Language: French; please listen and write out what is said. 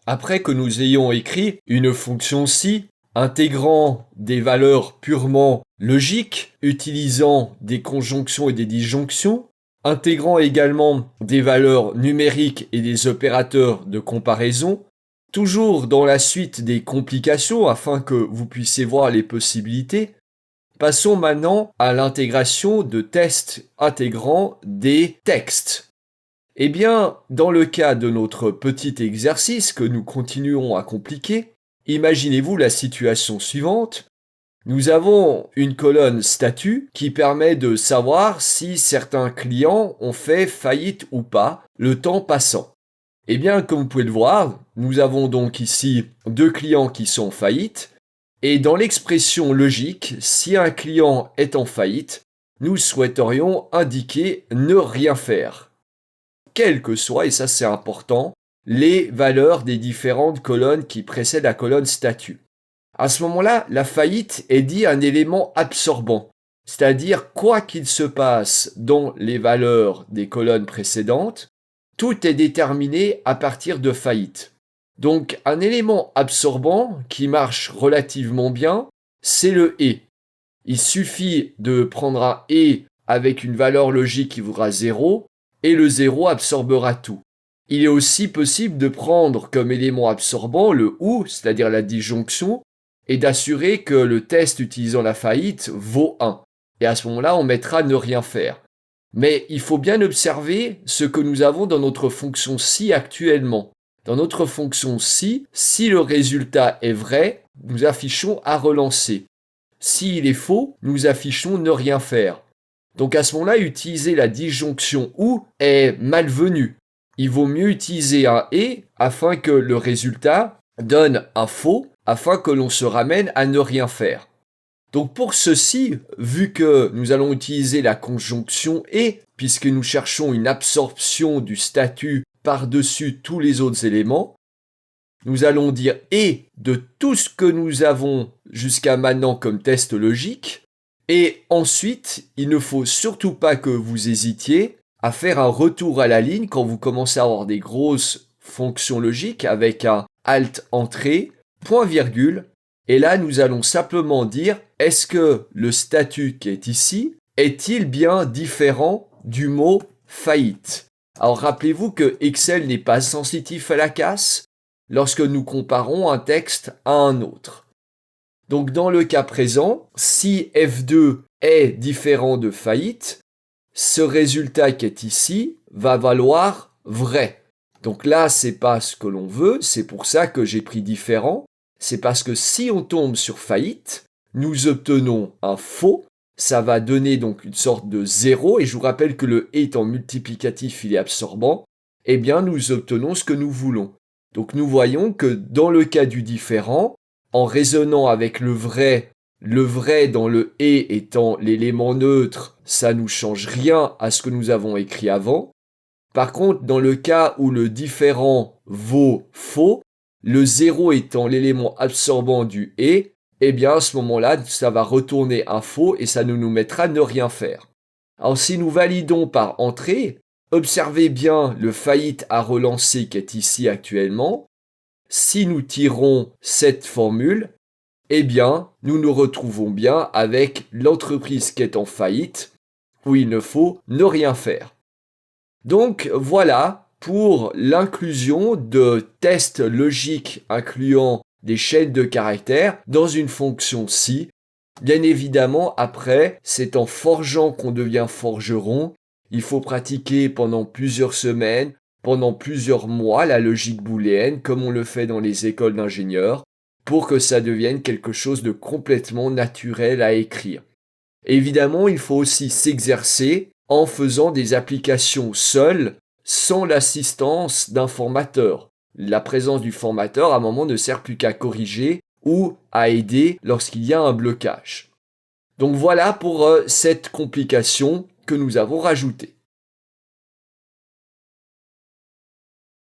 Après que nous ayons écrit une fonction si intégrant des valeurs purement logiques, utilisant des conjonctions et des disjonctions, intégrant également des valeurs numériques et des opérateurs de comparaison, toujours dans la suite des complications afin que vous puissiez voir les possibilités, passons maintenant à l'intégration de tests intégrant des textes. Eh bien, dans le cas de notre petit exercice que nous continuerons à compliquer, imaginez-vous la situation suivante. Nous avons une colonne statut qui permet de savoir si certains clients ont fait faillite ou pas le temps passant. Eh bien, comme vous pouvez le voir, nous avons donc ici deux clients qui sont en faillite. Et dans l'expression logique, si un client est en faillite, nous souhaiterions indiquer ne rien faire. Quelles que soient, et ça c'est important, les valeurs des différentes colonnes qui précèdent la colonne statut. À ce moment-là, la faillite est dit un élément absorbant, c'est-à-dire quoi qu'il se passe dans les valeurs des colonnes précédentes, tout est déterminé à partir de faillite. Donc un élément absorbant qui marche relativement bien, c'est le et. Il suffit de prendre un et avec une valeur logique qui vaudra 0, et le 0 absorbera tout. Il est aussi possible de prendre comme élément absorbant le ou, c'est-à-dire la disjonction, et d'assurer que le test utilisant la faillite vaut 1. Et à ce moment-là, on mettra ne rien faire. Mais il faut bien observer ce que nous avons dans notre fonction si actuellement. Dans notre fonction si le résultat est vrai, nous affichons à relancer. S'il est faux, nous affichons ne rien faire. Donc à ce moment-là, utiliser la disjonction ou est malvenu. Il vaut mieux utiliser un et afin que le résultat donne un faux, afin que l'on se ramène à ne rien faire. Donc pour ceci, vu que nous allons utiliser la conjonction et, puisque nous cherchons une absorption du statut par-dessus tous les autres éléments, nous allons dire et de tout ce que nous avons jusqu'à maintenant comme test logique. Et ensuite, il ne faut surtout pas que vous hésitiez à faire un retour à la ligne quand vous commencez à avoir des grosses fonctions logiques avec un alt entrée, point virgule. Et là, nous allons simplement dire, est-ce que le statut qui est ici est-il bien différent du mot faillite? Alors rappelez-vous que Excel n'est pas sensitif à la casse lorsque nous comparons un texte à un autre. Donc dans le cas présent, si F2 est différent de faillite, ce résultat qui est ici va valoir vrai. Donc là, c'est pas ce que l'on veut, c'est pour ça que j'ai pris différent. C'est parce que si on tombe sur faillite, nous obtenons un faux, ça va donner donc une sorte de 0, et je vous rappelle que le étant multiplicatif, il est absorbant, eh bien nous obtenons ce que nous voulons. Donc nous voyons que dans le cas du différent, en raisonnant avec le vrai dans le et étant l'élément neutre, ça nous change rien à ce que nous avons écrit avant. Par contre, dans le cas où le différent vaut faux, le 0 étant l'élément absorbant du et, eh bien à ce moment-là, ça va retourner un faux et ça nous mettra ne rien faire. Alors si nous validons par entrée, observez bien le faillite à relancer qui est ici actuellement. Si nous tirons cette formule, eh bien, nous nous retrouvons bien avec l'entreprise qui est en faillite, où il ne faut ne rien faire. Donc voilà pour l'inclusion de tests logiques incluant des chaînes de caractères dans une fonction si. Bien évidemment, après, c'est en forgeant qu'on devient forgeron. Il faut pratiquer pendant plusieurs semaines, pendant plusieurs mois la logique booléenne, comme on le fait dans les écoles d'ingénieurs, pour que ça devienne quelque chose de complètement naturel à écrire. Évidemment, il faut aussi s'exercer en faisant des applications seules, sans l'assistance d'un formateur. La présence du formateur, à un moment, ne sert plus qu'à corriger ou à aider lorsqu'il y a un blocage. Donc voilà pour cette complication que nous avons rajoutée.